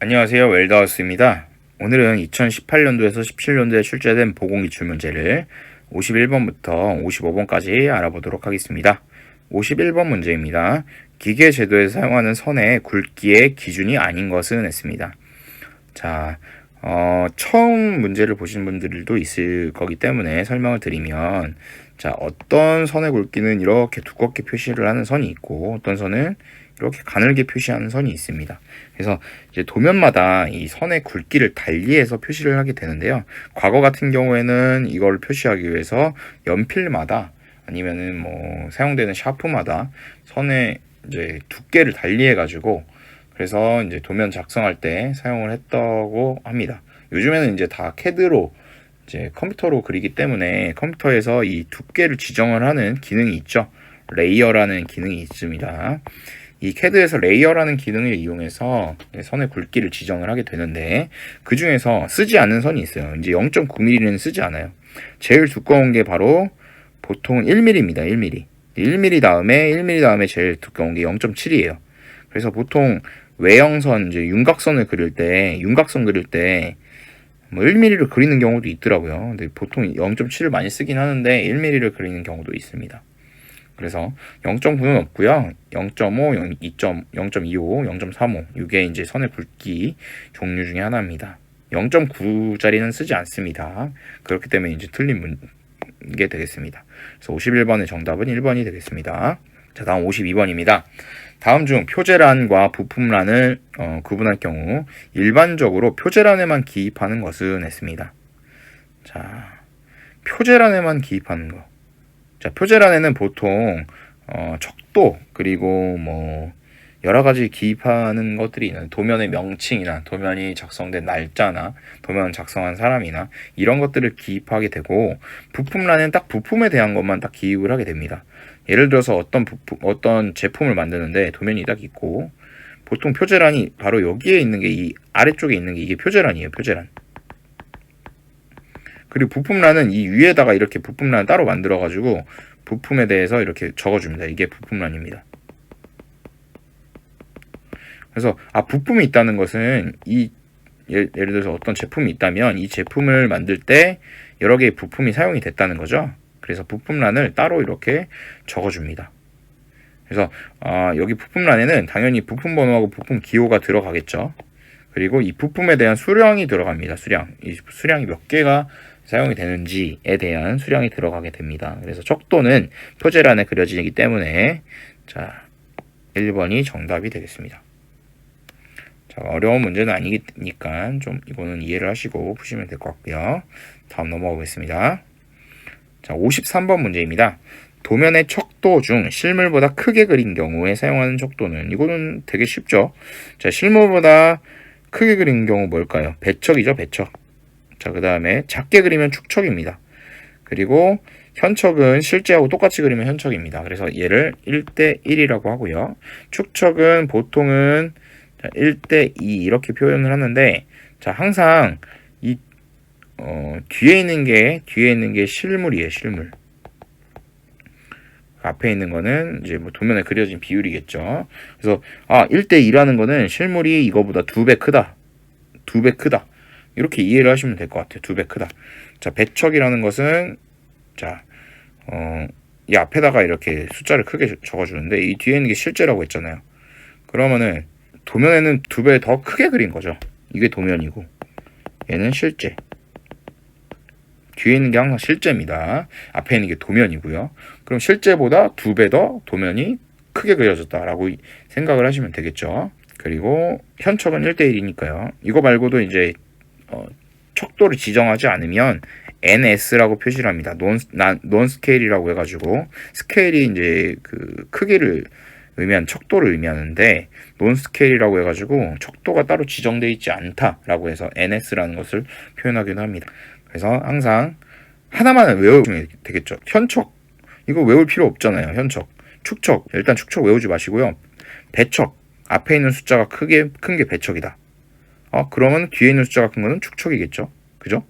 안녕하세요. 웰더하우스입니다. 오늘은 2018년도에서 17년도에 출제된 보공기출 문제를 51번부터 55번까지 알아보도록 하겠습니다. 51번 문제입니다. 기계 제도에서 사용하는 선의 굵기의 기준이 아닌 것은 했습니다. 자, 처음 문제를 보신 분들도 있을 거기 때문에 설명을 드리면, 자, 어떤 선의 굵기는 이렇게 두껍게 표시를 하는 선이 있고, 어떤 선은 이렇게 가늘게 표시하는 선이 있습니다. 그래서 이제 도면마다 이 선의 굵기를 달리해서 표시를 하게 되는데요. 과거 같은 경우에는 이걸 표시하기 위해서 연필마다 아니면은 뭐 사용되는 샤프마다 선의 이제 두께를 달리해 가지고 그래서 이제 도면 작성할 때 사용을 했다고 합니다. 요즘에는 이제 다 CAD로 이제 컴퓨터로 그리기 때문에 컴퓨터에서 이 두께를 지정을 하는 기능이 있죠. 레이어라는 기능이 있습니다. 이 CAD에서 레이어라는 기능을 이용해서 선의 굵기를 지정을 하게 되는데, 그 중에서 쓰지 않는 선이 있어요. 이제 0.9mm는 쓰지 않아요. 제일 두꺼운 게 바로 보통은 1mm입니다. 1mm. 1mm 다음에 제일 두꺼운 게 0.7이에요. 그래서 보통 외형선, 이제 윤곽선 그릴 때 뭐 1mm를 그리는 경우도 있더라고요. 근데 보통 0.7을 많이 쓰긴 하는데 1mm를 그리는 경우도 있습니다. 그래서 0.9는 없고요. 0.5, 0.25, 0.35 이게 이제 선의 굵기 종류 중에 하나입니다. 0.9짜리는 쓰지 않습니다. 그렇기 때문에 이제 틀린 게 되겠습니다. 그래서 51번의 정답은 1번이 되겠습니다. 자, 다음 52번입니다. 다음 중 표제란과 부품란을 구분할 경우 일반적으로 표제란에만 기입하는 것은 했습니다. 자, 표제란에만 기입하는 거. 자, 표제란에는 보통 척도 그리고 뭐 여러 가지 기입하는 것들이 있는 도면의 명칭이나 도면이 작성된 날짜나 도면 작성한 사람이나 이런 것들을 기입하게 되고, 부품란은 딱 부품에 대한 것만 딱 기입을 하게 됩니다. 예를 들어서 어떤 제품을 만드는데 도면이 딱 있고, 보통 표제란이 바로 여기에 있는 게, 이 아래쪽에 있는 게 이게 표제란이에요. 표제란. 그리고 부품란은 이 위에다가 이렇게 부품란을 따로 만들어가지고 부품에 대해서 이렇게 적어줍니다. 이게 부품란입니다. 그래서 부품이 있다는 것은 예를 들어서 어떤 제품이 있다면 이 제품을 만들 때 여러 개의 부품이 사용이 됐다는 거죠. 그래서 부품란을 따로 이렇게 적어줍니다. 그래서 여기 부품란에는 당연히 부품 번호하고 부품 기호가 들어가겠죠. 그리고 이 부품에 대한 수량이 들어갑니다. 이 수량이 몇 개가 사용이 되는지에 대한 수량이 들어가게 됩니다. 그래서 척도는 표제란에 그려지기 때문에, 자, 1번이 정답이 되겠습니다. 자, 어려운 문제는 아니니까 좀 이거는 이해를 하시고 푸시면 될 것 같고요. 다음 넘어가 보겠습니다. 자, 53번 문제입니다. 도면의 척도 중 실물보다 크게 그린 경우에 사용하는 척도는, 이거는 되게 쉽죠. 자, 실물보다 크게 그린 경우 뭘까요? 배척이죠, 배척. 자, 그 다음에 작게 그리면 축척입니다. 그리고 현척은 실제하고 똑같이 그리면 현척입니다. 그래서 얘를 1대1이라고 하고요. 축척은 보통은 1대2 이렇게 표현을 하는데, 자, 항상 이 뒤에 있는 게 실물이에요, 실물. 앞에 있는 거는 이제 뭐 도면에 그려진 비율이겠죠. 그래서 1대2라는 거는 실물이 이거보다 2배 크다. 2배 크다. 이렇게 이해를 하시면 될 것 같아요. 2배 크다. 자, 배척이라는 것은, 자, 이 앞에다가 이렇게 숫자를 크게 적어주는데, 이 뒤에 있는 게 실제라고 했잖아요. 그러면은 도면에는 2배 더 크게 그린 거죠. 이게 도면이고, 얘는 실제. 뒤에 있는 게 항상 실제입니다. 앞에 있는 게 도면이고요. 그럼 실제보다 2배 더 도면이 크게 그려졌다라고 생각을 하시면 되겠죠. 그리고 현척은 1대1이니까요. 이거 말고도 이제 척도를 지정하지 않으면 NS라고 표시를 합니다. 논 스케일이라고 해가지고, 스케일이 이제 그 크기를 의미한 척도를 의미하는데, 논 스케일이라고 해가지고 척도가 따로 지정되어 있지 않다라고 해서 NS라는 것을 표현하기도 합니다. 그래서 항상 하나만 외우면 되겠죠. 현척, 이거 외울 필요 없잖아요. 현척. 축척, 일단 축척 외우지 마시고요. 배척, 앞에 있는 숫자가 큰 게 배척이다. 그러면 뒤에 있는 숫자가 큰 거는 축척이겠죠. 그죠?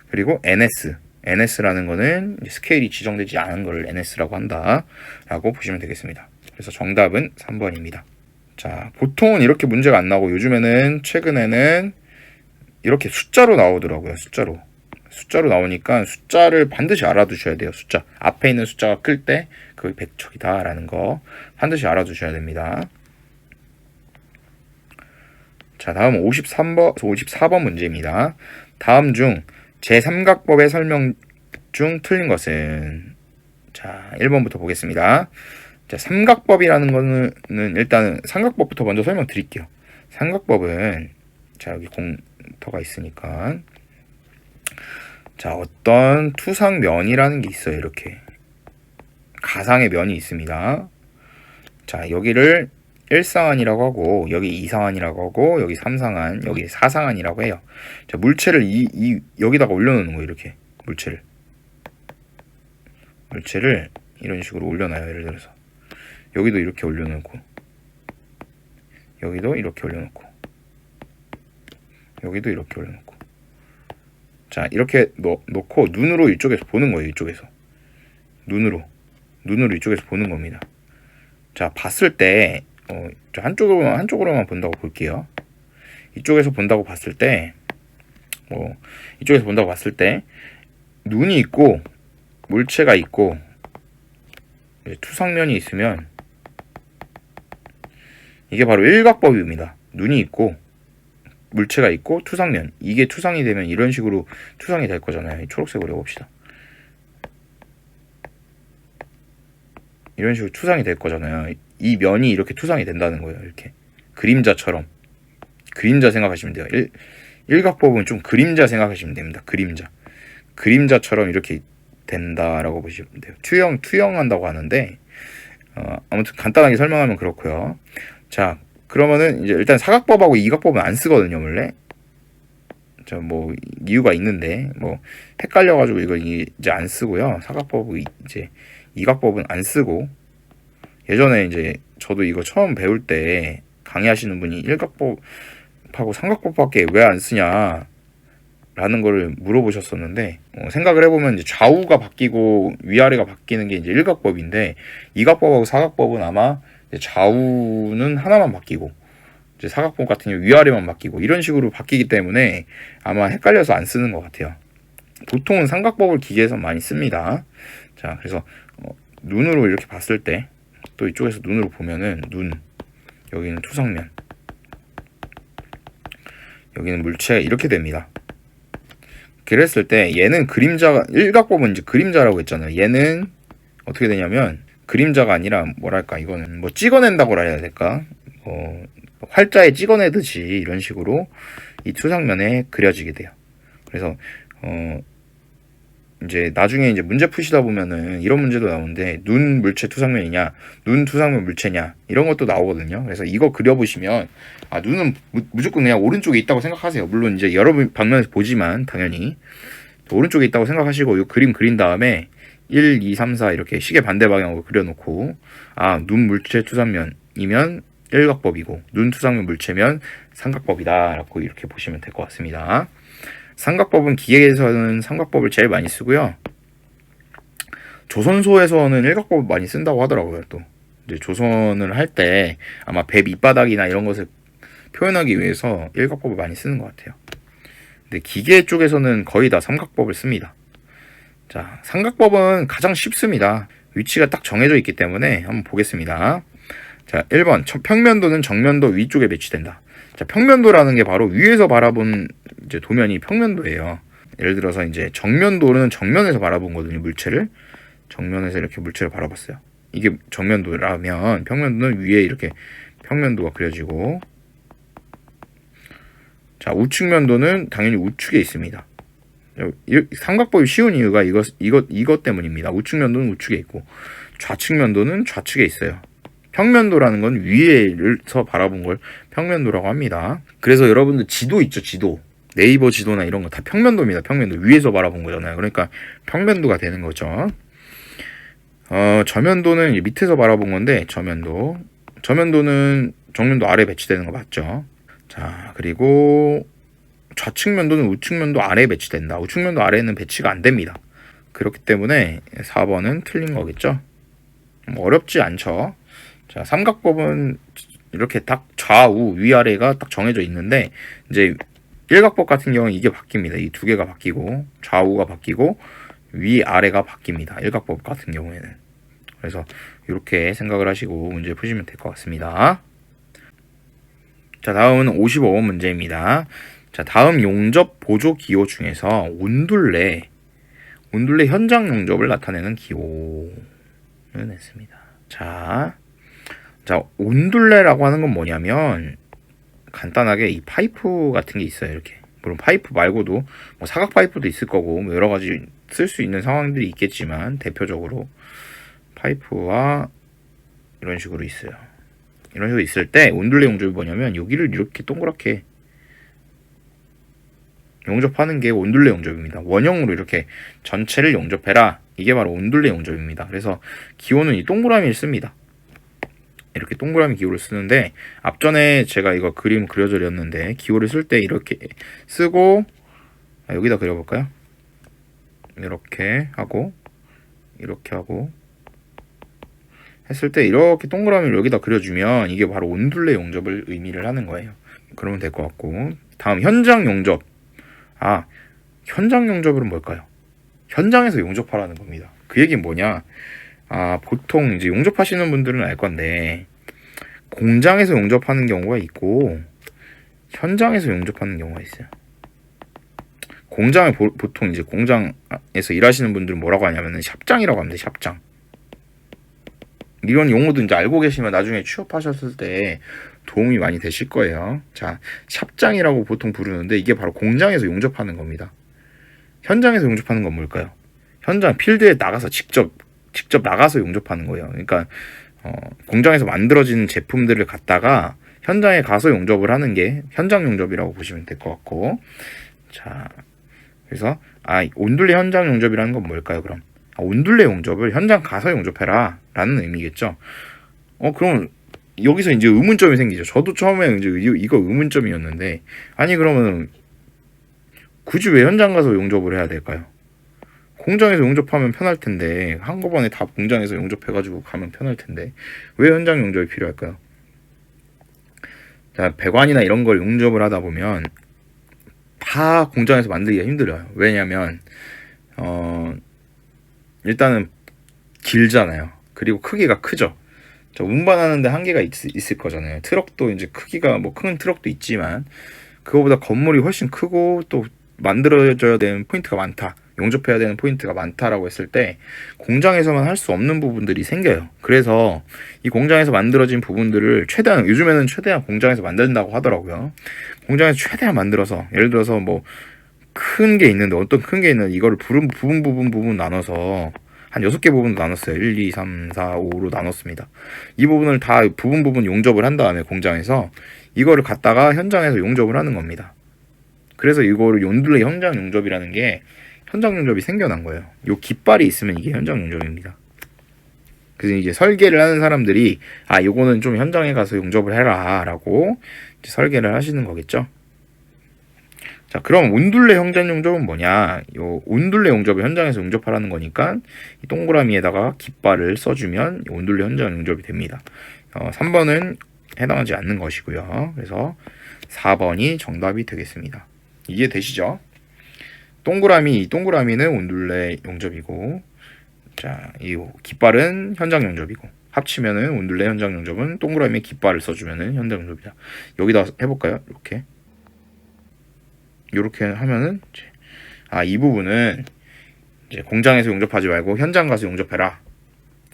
그리고 NS라는 거는 스케일이 지정되지 않은 걸 NS라고 한다라고 보시면 되겠습니다. 그래서 정답은 3번입니다. 자, 보통은 이렇게 문제가 안 나오고 요즘에는 최근에는 이렇게 숫자로 나오더라고요. 숫자로 나오니까 숫자를 반드시 알아두셔야 돼요. 숫자 앞에 있는 숫자가 클 때 그게 백척이다 라는 거 반드시 알아두셔야 됩니다. 자, 다음 54번 문제입니다. 다음 중 제3각법의 설명 중 틀린 것은? 자, 1번부터 보겠습니다. 자, 삼각법이라는 거는 일단 삼각법부터 먼저 설명드릴게요. 삼각법은 자, 여기 공터가 있으니까 자, 어떤 투상면이라는 게 있어요. 이렇게 가상의 면이 있습니다. 자, 여기를 1상한이라고 하고 여기 2상한이라고 하고 여기 3상한, 여기 4상한이라고 해요. 자, 물체를 여기다가 올려놓는 거예요. 이렇게 물체를 이런 식으로 올려놔요. 예를 들어서 여기도 이렇게 올려놓고 여기도 이렇게 올려놓고 여기도 이렇게 올려놓고 자, 이렇게 놓고 눈으로 이쪽에서 보는 거예요. 이쪽에서 눈으로 이쪽에서 보는 겁니다. 자, 봤을 때 한쪽으로만 본다고 볼게요. 이쪽에서 본다고 봤을 때 눈이 있고 물체가 있고 투상면이 있으면 이게 바로 일각법입니다. 눈이 있고 물체가 있고 투상면, 이게 투상이 되면 이런 식으로 투상이 될 거잖아요. 초록색으로 해봅시다. 이런 식으로 투상이 될 거잖아요. 이 면이 이렇게 투상이 된다는 거예요. 이렇게 그림자처럼. 그림자 생각하시면 돼요. 일각법은 좀 그림자 생각하시면 됩니다. 그림자처럼 이렇게 된다라고 보시면 돼요. 투영한다고 하는데 아무튼 간단하게 설명하면 그렇고요. 자, 그러면은 이제 일단 사각법하고 이각법은 안 쓰거든요, 원래. 자, 뭐 이유가 있는데 뭐 헷갈려가지고 이거 이제 안 쓰고요. 사각법하고 이제 이각법은 안 쓰고, 예전에 이제 저도 이거 처음 배울 때 강의하시는 분이 일각법하고 삼각법밖에 왜 안 쓰냐 라는 거를 물어보셨었는데, 생각을 해보면 이제 좌우가 바뀌고 위아래가 바뀌는 게 이제 일각법인데, 이각법하고 사각법은 아마 이제 좌우는 하나만 바뀌고 이제 사각법 같은 경우 위아래만 바뀌고 이런 식으로 바뀌기 때문에 아마 헷갈려서 안 쓰는 것 같아요. 보통은 삼각법을 기계에서 많이 씁니다. 자, 그래서 눈으로 이렇게 봤을 때, 또 이쪽에서 눈으로 보면은 여기는 투상면, 여기는 물체, 이렇게 됩니다. 그랬을 때 얘는 일각법은 이제 그림자라고 했잖아요. 얘는 어떻게 되냐면 그림자가 아니라 뭐랄까, 이거는 뭐 찍어낸다고 해야 될까, 활자에 찍어내듯이 이런 식으로 이 투상면에 그려지게 돼요. 그래서 이제 나중에 이제 문제 푸시다 보면은 이런 문제도 나오는데, 눈 물체 투상면이냐, 눈 투상면 물체냐, 이런 것도 나오거든요. 그래서 이거 그려보시면 눈은 무조건 그냥 오른쪽에 있다고 생각하세요. 물론 이제 여러 방면에서 보지만 당연히 오른쪽에 있다고 생각하시고, 이 그림 그린 다음에 1, 2, 3, 4 이렇게 시계 반대 방향으로 그려놓고, 눈 물체 투상면이면 일각법이고 눈 투상면 물체면 삼각법이다 라고 이렇게 보시면 될 것 같습니다. 삼각법은 기계에서는 삼각법을 제일 많이 쓰고요. 조선소에서는 일각법을 많이 쓴다고 하더라고요. 또 이제 조선을 할 때 아마 배 밑바닥이나 이런 것을 표현하기 위해서 일각법을 많이 쓰는 것 같아요. 근데 기계 쪽에서는 거의 다 삼각법을 씁니다. 자, 삼각법은 가장 쉽습니다. 위치가 딱 정해져 있기 때문에 한번 보겠습니다. 자, 1번 평면도는 정면도 위쪽에 배치된다. 자, 평면도라는 게 바로 위에서 바라본 이제 도면이 평면도예요. 예를 들어서 이제 정면도는 정면에서 바라본 거거든요. 물체를 정면에서 이렇게 물체를 바라봤어요. 이게 정면도라면 평면도는 위에 이렇게 평면도가 그려지고, 자, 우측면도는 당연히 우측에 있습니다. 삼각법이 쉬운 이유가 이것 때문입니다. 우측면도는 우측에 있고 좌측면도는 좌측에 있어요. 평면도라는 건 위에서 바라본 걸 평면도라고 합니다. 그래서 여러분들 지도 있죠, 지도. 네이버 지도나 이런 거 다 평면도입니다. 평면도 위에서 바라본 거잖아요. 그러니까 평면도가 되는 거죠. 저면도는 밑에서 바라본 건데, 저면도는 정면도 아래 배치되는 거 맞죠? 자, 그리고 좌측면도는 우측면도 아래에 배치된다. 우측면도 아래에는 배치가 안 됩니다. 그렇기 때문에 4번은 틀린 거겠죠? 어렵지 않죠? 자, 삼각법은 이렇게 딱 좌우 위아래가 딱 정해져 있는데 이제 일각법 같은 경우는 이게 바뀝니다. 이 두 개가 바뀌고 좌우가 바뀌고 위아래가 바뀝니다. 일각법 같은 경우에는. 그래서 이렇게 생각을 하시고 문제 푸시면 될 것 같습니다. 자, 다음은 55번 문제입니다. 자, 다음 용접 보조 기호 중에서 온둘레 현장 용접을 나타내는 기호는 했습니다. 자, 온둘레라고 하는 건 뭐냐면 간단하게 이 파이프 같은 게 있어요. 이렇게. 물론 파이프 말고도 뭐 사각 파이프도 있을 거고 뭐 여러 가지 쓸 수 있는 상황들이 있겠지만 대표적으로 파이프와 이런 식으로 있어요. 이런 식으로 있을 때 온둘레 용접이 뭐냐면 여기를 이렇게 동그랗게 용접하는 게 온둘레 용접입니다. 원형으로 이렇게 전체를 용접해라. 이게 바로 온둘레 용접입니다. 그래서 기호는 이 동그라미를 씁니다. 이렇게 동그라미 기호를 쓰는데 앞전에 제가 이거 그림 그려드렸는데 기호를 쓸 때 이렇게 쓰고 여기다 그려볼까요? 이렇게 하고 했을 때 이렇게 동그라미를 여기다 그려주면 이게 바로 온둘레 용접을 의미를 하는 거예요. 그러면 될 것 같고 다음 현장 용접. 현장 용접은 뭘까요? 현장에서 용접하라는 겁니다. 그 얘기는 뭐냐? 보통 이제 용접하시는 분들은 알 건데 공장에서 용접하는 경우가 있고 현장에서 용접하는 경우가 있어요. 공장에 보통 이제 공장에서 일하시는 분들은 뭐라고 하냐면은 샵장이라고 합니다. 샵장. 이런 용어도 이제 알고 계시면 나중에 취업하셨을 때 도움이 많이 되실 거예요. 자, 샵장이라고 보통 부르는데 이게 바로 공장에서 용접하는 겁니다. 현장에서 용접하는 건 뭘까요? 현장 필드에 나가서 직접 나가서 용접하는 거예요. 그러니까 공장에서 만들어진 제품들을 갖다가 현장에 가서 용접을 하는 게 현장 용접이라고 보시면 될 것 같고, 자, 그래서 온둘레 현장 용접이라는 건 뭘까요? 그럼 온둘레 용접을 현장 가서 용접해라 라는 의미겠죠. 그럼 여기서 이제 의문점이 생기죠. 저도 처음에 이제 이거 의문점이었는데 그러면 굳이 왜 현장 가서 용접을 해야 될까요? 공장에서 용접하면 편할 텐데 한꺼번에 다 공장에서 용접해가지고 가면 편할 텐데 왜 현장 용접이 필요할까요? 자, 배관이나 이런 걸 용접을 하다 보면 다 공장에서 만들기가 힘들어요. 왜냐면 일단은 길잖아요. 그리고 크기가 크죠. 운반하는데 한계가 있을 거잖아요. 트럭도 이제 크기가 뭐 큰 트럭도 있지만 그거보다 건물이 훨씬 크고 또 만들어져야 되는 포인트가 많다. 용접해야 되는 포인트가 많다라고 했을 때 공장에서만 할 수 없는 부분들이 생겨요. 그래서 이 공장에서 만들어진 부분들을 요즘에는 최대한 공장에서 만든다고 하더라고요. 공장에서 최대한 만들어서 예를 들어서 뭐 큰 게 있는데 어떤 큰 게 있는데 이거를 부분 나눠서 한 6개 부분으로 나눴어요. 1, 2, 3, 4, 5로 나눴습니다. 이 부분을 다 부분 용접을 한 다음에 공장에서 이거를 갖다가 현장에서 용접을 하는 겁니다. 그래서 이거를 온둘레 현장 용접이라는 게 현장 용접이 생겨난 거예요. 요 깃발이 있으면 이게 현장 용접입니다. 그래서 이제 설계를 하는 사람들이 요거는 좀 현장에 가서 용접을 해라 라고 설계를 하시는 거겠죠. 자, 그럼 온둘레 현장 용접은 뭐냐? 요 온둘레 용접을 현장에서 용접하라는 거니까 이 동그라미에다가 깃발을 써주면 온둘레 현장 용접이 됩니다. 3번은 해당하지 않는 것이고요. 그래서 4번이 정답이 되겠습니다. 이해되시죠? 이 동그라미는 온둘레 용접이고, 자, 이 깃발은 현장 용접이고, 합치면은 온둘레 현장 용접은 동그라미에 깃발을 써주면은 현장 용접이다. 여기다 해볼까요? 이렇게 하면은 이 부분은 이제 공장에서 용접하지 말고 현장 가서 용접해라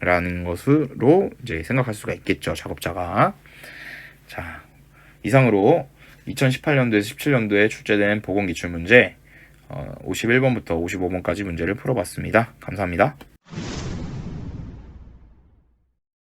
라는 것으로 이제 생각할 수가 있겠죠, 작업자가. 자, 이상으로 2018년도에서 17년도에 출제된 보건기출문제 51번부터 55번까지 문제를 풀어봤습니다. 감사합니다.